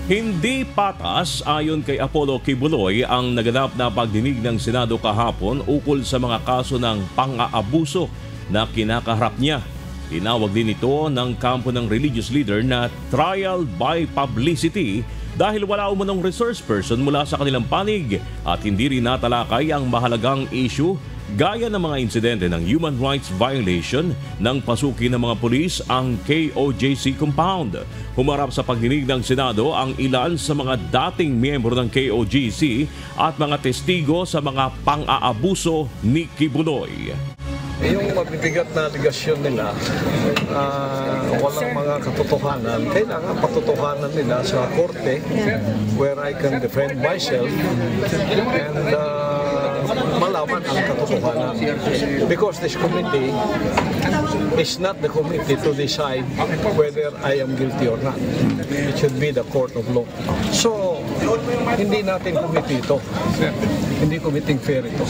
Hindi patas ayon kay Apollo Kibuloy ang naganap na pagdinig ng Senado kahapon ukol sa mga kaso ng pang-aabuso na kinakaharap niya. Tinawag din ito ng kampo ng religious leader na trial by publicity dahil wala umanong resource person mula sa kanilang panig at hindi rin natalakay ang mahalagang issue gaya ng mga insidente ng human rights violation nang pasukin ng mga pulis ang KOJC compound. Humarap sa pagdinig ng Senado ang ilan sa mga dating miyembro ng KOJC at mga testigo sa mga pang-aabuso ni Kibuloy. Yung mabibigat na aligasyon nila, walang mga katotohanan. Kailangan patotohanan nila sa korte where I can defend myself and malaman ang katotohanan. Because this committee is not the committee to decide whether I am guilty or not. It should be the court of law. So, hindi natin committee ito. Hindi committee fair ito.